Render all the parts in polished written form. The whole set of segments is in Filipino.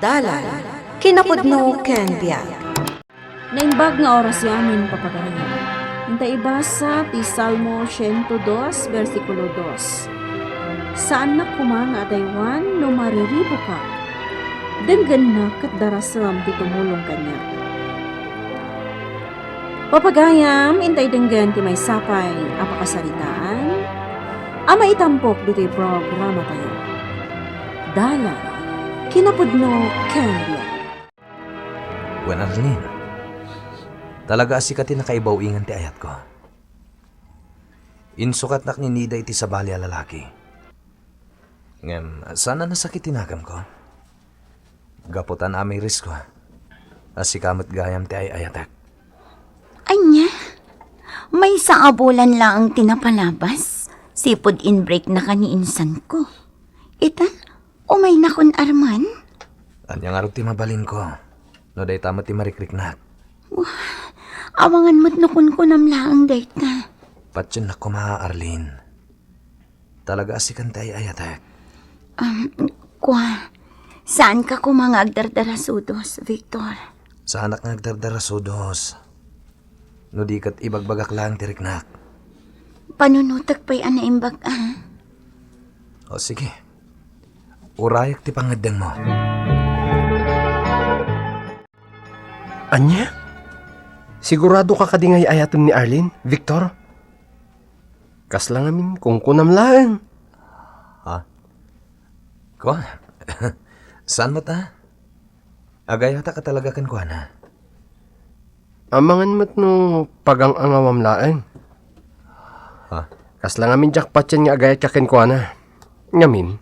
Dalan, kinapudno ken biag. Naimbag nga oras yamin papagayon. Hintay ibasa ti Salmo 102, versikulo 2. Saan na kumanga adaywan no mariribo ka? Denggan na kat darasam ti tumulong kanya. Papagayam, intay denggan ti may sapay apakasalitaan. Ama itampok dito'y programa tayo. Dalan, kinapudno ken biag. Wen Arlene, talaga asikatin na kaibaw ingan ti ayat ko. Insukat nak ni Nida iti sabali a lalaki. Ngem, sana nasakit tinagam ko. Gaputan amay risko. Asikamot gayam ti ayatak. Anya, may saabulan lang ang tinapalabas. Sipod in break na kaniinsan ko. Ita, umay na kun arman. Anyang araw ti mabalin ko. No day tama ti marikriknak. Awangan mo't nukun ko namlaang dayta. Patyan na ko Arlene. Talaga asikan ti ayatak. Saan ka kumanga agdardarasudos, Victor? Sa anak nga agdardarasudos. No di kat ibagbagak lang ti riknak. Panunutag pa'y anaimbag, O sige. Urayak ti pangadang mo. Anya? Sigurado ka kadingay ayatom ni Arlene, Victor? Kaslang amin kung kunam lang. Ko? Saan mo ta? Agayata ka talaga kan ko na. Amangan mo't no pagang angawam laeng. Kaslang amin jackpot yan nga agayat kakin ko na. Ngamin,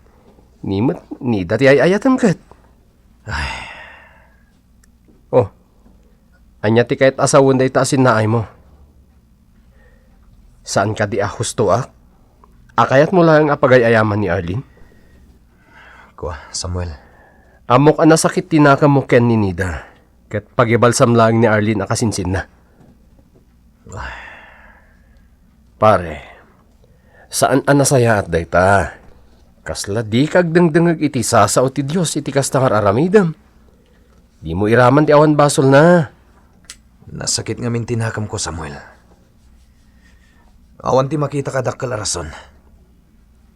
ni dati ay ayatom kat. Oh, anya ti kahit asawon day taasin na ay mo. Saan ka di ahusto akayat mo lang apagayayaman ni Arlene? Ko, Samuel. Amok ang nasakit tinaka mo ken ni Nida. Kat pagibalsam lang ni Arlene akasinsin na. Pare, saan ang nasaya at dayta? Kasla di kag dengdengag iti sasa o ti Diyos iti kastangar aramidam. Di mo iraman ti awan basol na. Nasakit nga min tinakam ko, Samuel. Awan ti makita ka dakkal arason.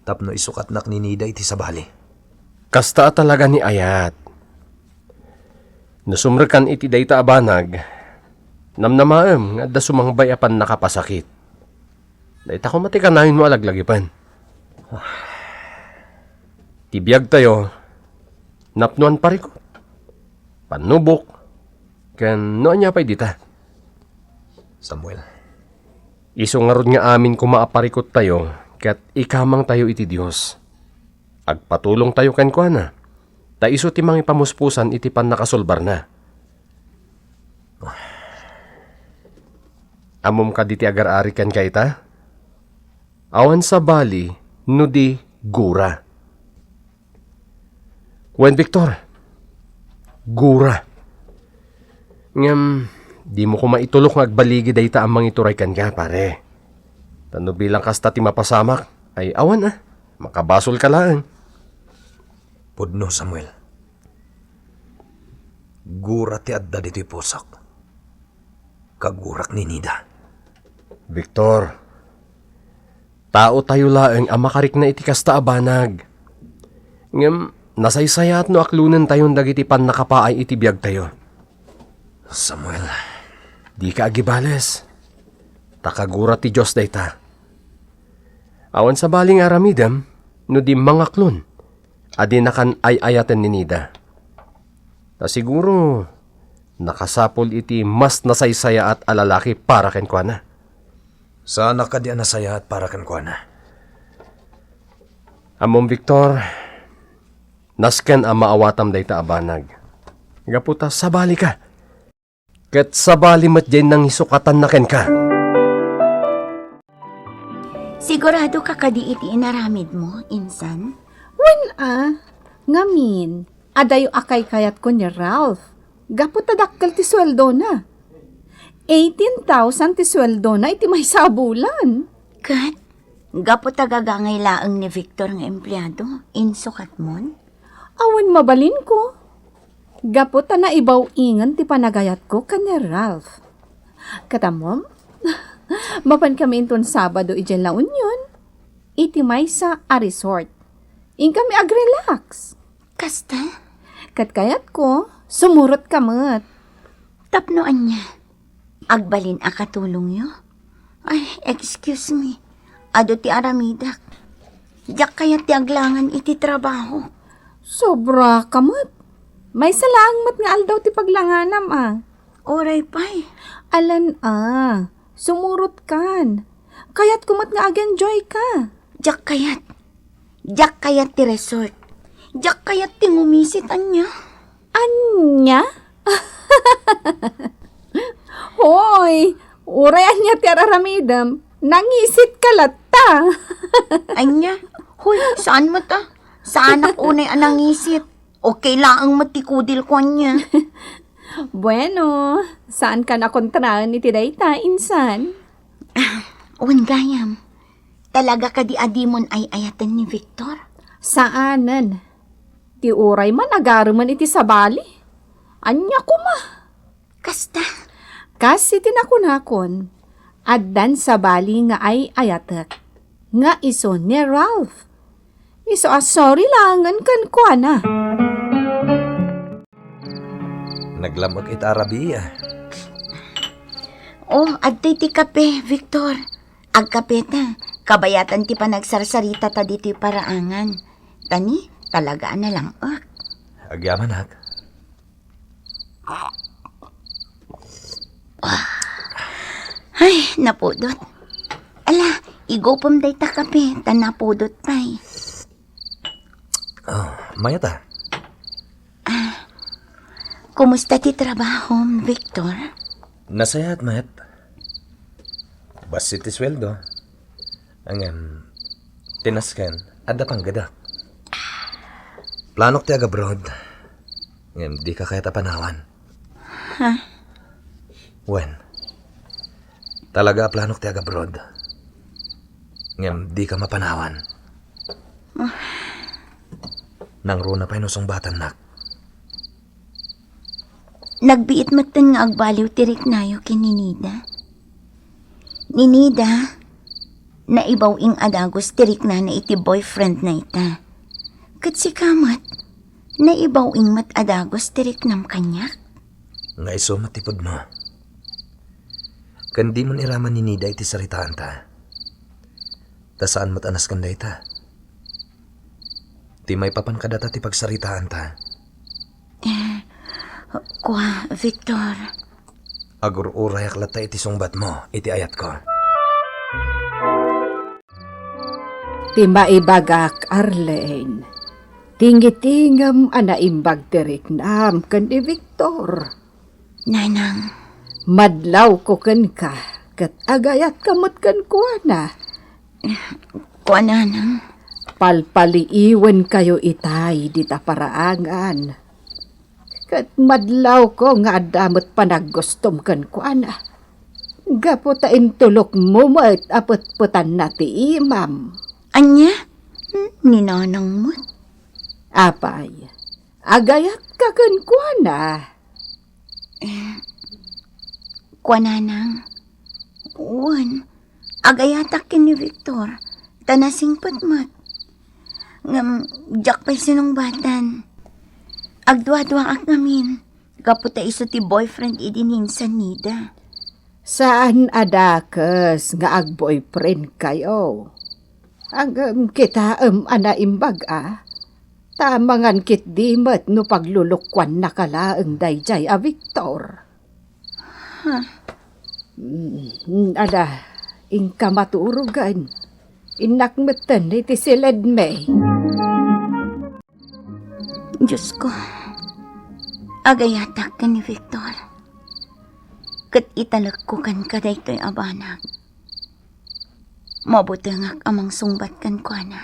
Tapno isukat nak ni Nida iti sabali. Kasta talaga ni Ayat. Nasumrekan iti dayta abanag. Namnamaem nga da sumangbay apan nakapasakit. Dayta ko matikanahin mo alaglagipan. Tibiyag tayo. Napnuan parikot. Panubok. Ken noan niya pa'y dita. Samuel. Iso nga ron nga amin kumaaparikot tayo. Kat ikamang tayo iti Diyos. Agpatulong tayo ken kuana. Ta iso ti mga ipamuspusan iti pan nakasolbar na. Amom ka diti agar-ari ken kayta? Awan sa bali, nudi gura. Wen Victor, gura. Ngam, di mo ko maitulok nga agbaligi dayta ang mga ituray kan ka, pare. Tano bilang kasta ti mapasamak, ay awan makabasol ka lang. Pudno, Samuel. Gura ti adda dito'y pusok. Kagurak ni Nida. Victor, tao tayo laeng ang makarik na iti kasta abanag. Ngam, nasaysayat no aklunan tayon dagiti pan nakapaay iti biyag tayo. Samuel. Di ka agibales. Takagura ti Diyos dayta. Awan sa baling aramidam, no di mangaklon. Adi na kan ay-ayatan ni Nida. Ta siguro, nakasapol iti mas nasaysaya at alalaki para ken kuana. Sana ka di nasaya at para kan kuana. Amom Victor, nasken ang maawatam dayta abanag. Gaputa, sabali ka. Ket sabali mat dyan nang isukatan na ken ka. Sigurado ka kadi iti inaramid mo, insan? Ngamin, adayo akay kayat ko ni Ralph. Gapot tadakkel ti sweldo na. 18,000 ti sweldo na iti may sabulan. Kat, gapo tagagangay laang ni Victor nga empleyado, insukat mon? Awan mabalin ko. Gaputa na ibaw ingan ti panagayat ko kanya Ralph. Katamom, mapan kami inton Sabado ijen La Union. Iti may sa a resort. In kami ag-relax. Kasta? Katkayat ko, sumurot kamat. Tapnoan niya. Agbalin a katulong yo. Ay, excuse me. Ado ti aramidak. Diyak kaya ti aglangan iti trabaho. Sobra kamat. May salaang mat nga aldaw ti paglanganam Oray pa'y. Alan sumurot kan. Kayat kumat nga ag-enjoy ka. Diyak kayat. Diyak kayat ti resort. Diyak kayat ti ngumisit anya. Anya? Hoy, urayan niya ti araramidam. Nangisit ka lata. Anya? Hoy, saan mo ta? Saan ako unay anangisit? Okay laang matikudil ko niya. Bueno, saan ka nakontraan ni Tidayta, insan? Uwan gayam. Talaga ka di adimon ay ayatan ni Victor? Saanan? Ti uray man agaruman iti sabali. Anya ko ma. Kasta. Kasi tinakunakon. Addan sabali nga ay ayatek. Nga iso ni Ralph. Iso sorry langan kan kwa na. Naglamot it Arabi Oh, adtay ti kape, Victor. Agkape ta. Kabayatan ti panagsarsarita ta dito paraangan. Tani, talagaan na lang Agyaman hak. Ay, napudot. Ala, igopom day ta kape. Ta napudot pa'y. Oh, mayata. Kumusta ti trabaho, Victor? Nasayat, mayat. Basit ti sweldo. Ang tinasken, ada pang gadak. Planok ti agabroad. Di ka kaya tapanawan. Ha? When? Talaga planok ti agabroad. Di ka mapanawan. Nang runa pa inusong batan nak. Nagbiit matan nga agbaliw tirik nayo kininida. Ninida, na ibaw ing adagos tirik na iti boyfriend na ita. Kat si kamat, na ibaw ing mat adagos tirik nam kanyak. Nga iso matipod mo. Kandi mo iraman ni Nida iti saritaan ta. Ta saan matanas kanda ita? Ti may papan kadata ti pagsaritaan ta. Kwa, Victor. Agur-urayak lata iti sungbat mo, iti ayat ko. Ti maibagak, Arlene. Tingitingam anaimbag tirik nam kan di Victor. Nanang, Madlaw ko kan ka, kat agayat kamot kan kuha na. kwa nanang. Palpaliiwan kayo itay di ta paraangan. Kat madlaw ko nga adamot panagustom kan kuha na. Gaputa intulok mo mat apot-putan na ti imam. Anya? Ninanang mo? Apay, agayat ka kan kuha na. Kwa nanang. Uwan, agayatak kin ni Victor. Tanasing patmat. Ngam, jak pa'y sinungbatan. Agdwa-dwa ak ngamin. Kaputa iso ti boyfriend idinin sa Nida. Saan adakas nga ag-boyfriend kayo? Ang kita anaimbag Tamangan kit dimat no paglulukwan na kalaang dayjay Victor. Ada, ingka maturugan. Inakmetan iti silid me. Diyos ko, agayatak ka ni Victor. Kat italagkukan ka daytoy abanag. Mabuti ngak amang sungbat kan kwa na.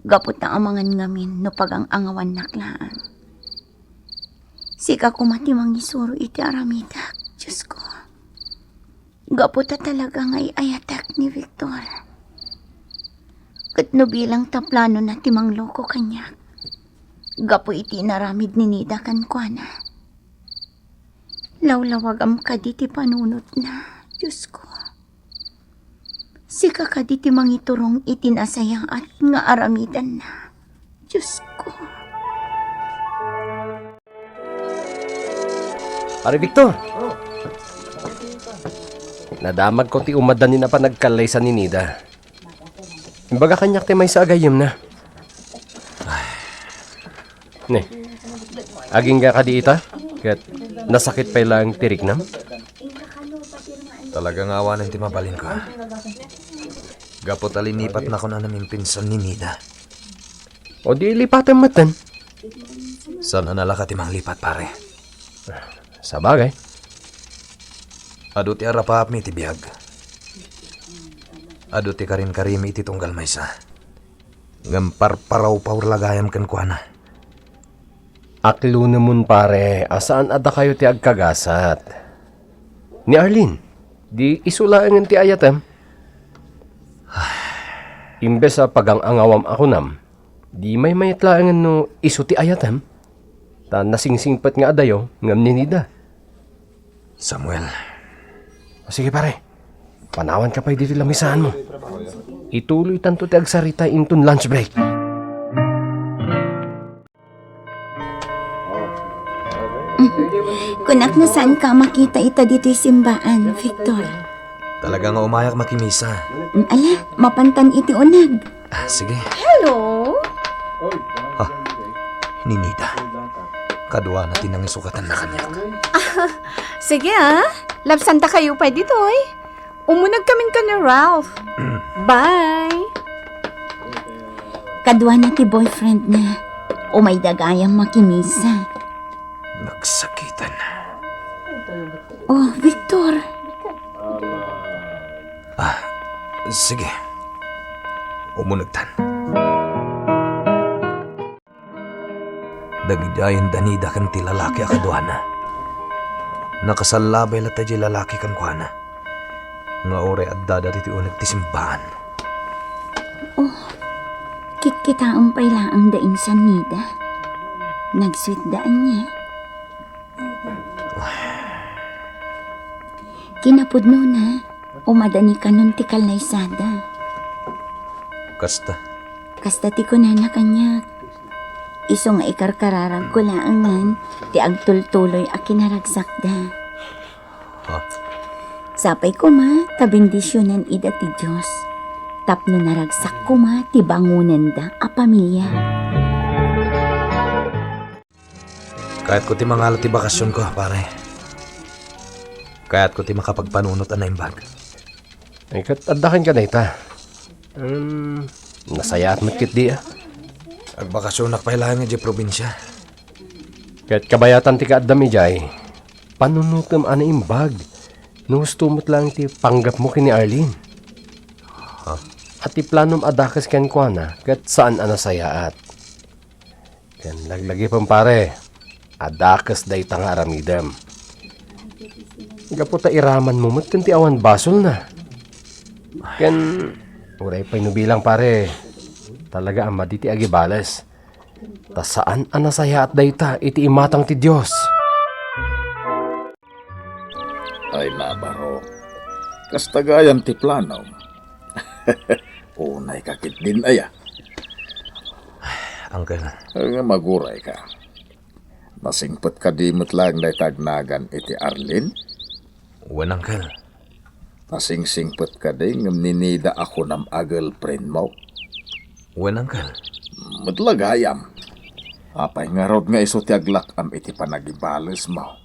Gapot na amangan ngamin no pagang angawan naklaan. Sika kumatimang isuro iti aramidak, Diyos ko. Gapot na talaga ngay ayatak ni Victor. Kat no bilang taplano na timang loko kanyak. Gapo iti naramid ni Nida kan kuana. Lawlawagam ka di ti panunot na, Diyos ko. Sika ka di ti mangiturong iti nasayang at nga aramidan na, Diyos ko. Pare Victor! Nadamag ko ti umadan ni na pa nagkalay sa Ninida. Imbaga kanyak ti may sa agayim na. Ne, aging ka di ita? Kat nasakit pa lang tirik nam? Talagang awa ng timabalin ko. Gapot alinipat na ko na naming pinsan ni Nida. O di lipatan matan. Sana nalaka timang lipat, pare. Sa bagay. Ado ti arapap mi ti biyag. Ado ti karin-karimi iti tunggal maysa. Ngampar paraw-pawr lagayam kan kuana. Aklo namun pare, asaan ada kayo ti agkagasat? Ni Arlene, di isulaan ti ayatem. Imbes sa pagang-angawam ako nam, di may mayatlaan no isu ti ayatem. Ta nasingsingpat nga adayo, ngam ni Nida. Samuel, O sige pare, panawan ka pa dito lamisahan mo. Ituloy tanto ti agsarita intun lunch break. Kunak na saan ka makita ita dito'y simbaan, Victor? talaga nga umayak makimisa. Ala, mapantan iti unag. Sige, Hello? ni Nida. Kadwa na tinangisukatan na kanyak. Sige labsanta kayo pa ditoy. Umunag kamin ka ni Ralph. Bye! Kadwa na ti boyfriend na. Umay dagayang makimisa. Nagsakitan. Oh, Victor. Sige. Umunagtan. Dagidayan danida kan ti lalaki akadwana. Nakasalabay lata di lalaki kan kuana. Nga ore at dada ti unag ti simbahan. Kit-kitaang payla ang daing sa Nida. Nag-sweet daan niya. Kinapudno na. Umadani ka nun ti kalaysada. Kasta. Kasta ti kunana kanyak. Iso nga ikarkararag ko laangan ti agtultuloy a kinaragsak da. Sapay ko ma, tabindisyonan ida ti Diyos. Tapno naragsak ko ma, ti bangunan da a pamilya. Kahit ko ti mangalat ti bakasyon ko, pare. Kahit ko ti makapagpanunot na imbag. Ay kat addakan ka na ita. Nasaya at magkit di Agbakasyon nakpailangan nga di probinsya. Kahit kabayatan ti kaadami jay, panunutom ana imbag. Nustumot lang ti panggap mo kini Arlene. At ti planom adakas ken kuana, kat saan ana sayaat. Ken laglagi pang pare, adakas day tang aramidem. Gaputa iraman mo ken ti awan basol na. Ken uray pa'y nubilang pare, talaga ama di ti agibales. Ta saan ana sayaat day ta iti imatang ti Diyos. Ay nabaro. Kastagayan ti plano. Unay kakit din aya. Uncle, Nga maguray ka. Nasingpot ka di lang na tagnagan iti Arlene. wan uncle. Nasingsingpot ka di ngam ninida ako ng girlfriend mo. Wan uncle. Madlagayam. Apay nga rod nga iso ti aglak am iti panagibales mo.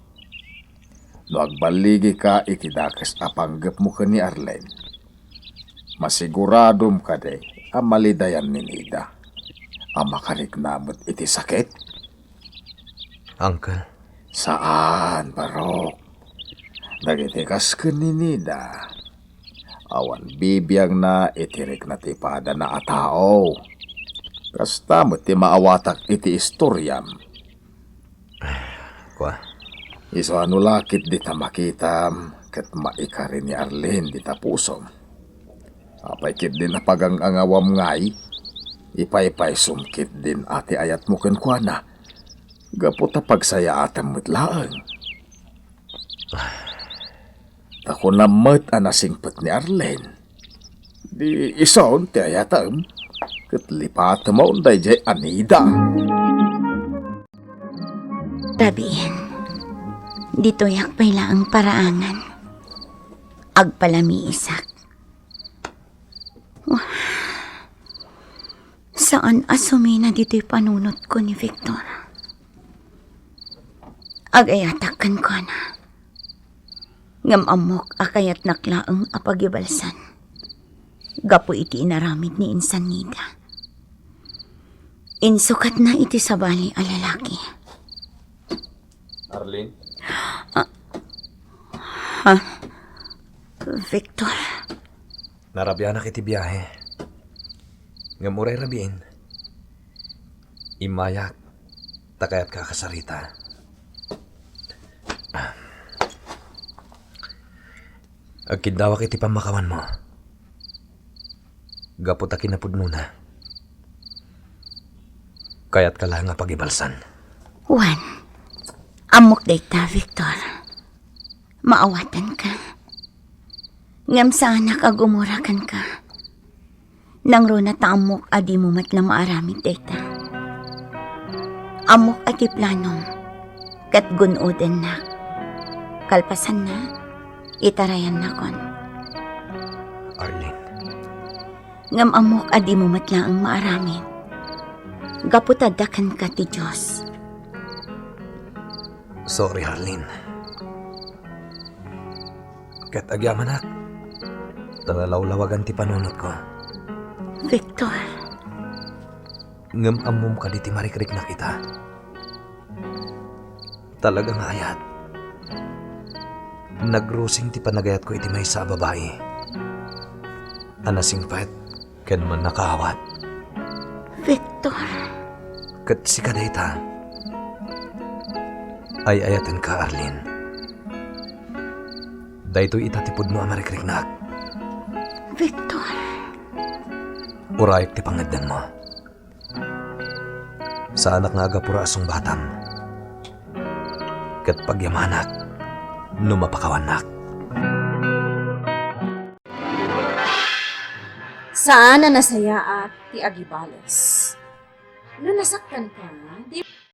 No agbaligi ka iti dakas apanggap mo ka ni Arlene. Masiguradom ka de ang malidayan ni Nida. Ang makariknamot iti sakit. Uncle, Saan, Barok? Nagitikas ka ni Nida. Awan bibiyang na itirik na tipada na atao. Kasta mo ti maawatak iti istoryam. kwa. Iso ano lakit di ta makitam kat maikarin ni Arlene di ta pusom. Apay kit din na pagang angawam ngay. Ipay-pay sumkit din ati ayat mo kenkwana. Gaputa pagsaya atam metlaang. Tako na mat anasingpet ni Arlen. Di ison ti ayatam. Ketlipat mo unday jay Anida. Rabiin, dito yak pala ang paraangan. Agpalami isak. Wah, saan asumi na dito'y panunot ko ni Victor? Agayatakan ko na. Ngamamok akayat naklaang apagibalsan. Gapo iti inaramid ni Insan Nida. Insukat na iti sabali a lalaki. Arlene? Victor, Narabya na kiti biyahe. Ngamuray rabiin. Imayak, takayat kakasarita. Agkindawa kiti pamakawan mo. Gaputa kinapudno na. Kayat ka lang nga pagibalsan. Juan, amok dayta, Victor. Maawatan ka. Ngam sana ka gumurakan ka. Nang ro na taamok adi mo matla maaramid dayta. Amok ati planom. Kat gunoden na. Kalpasan na. Itarayan na kon. Arlene, Ngam amok adi mo matla ang maaramid. Gaputadakan ka ti Diyos. sorry Arlene. Kat agyamanak, talalawlawagan ti panunot ko. Victor, Ngam amom ka di ti marikrik na kita. Talagang ayat. Nagrusing ti panagayat ko iti may sa babae. Anasing pet, ken man nakawat. Victor, Kat si kadayta. Ay ayatan ka, Arlene. Dayto itatipod mo ang marikriknak. Victor. Urayok ti pangaddan mo. Sa anak nga agapura asong batam. Kat pagyamanak, numapakawanak. Saan na nasaya at ti Agibales? No nasaktan ka, di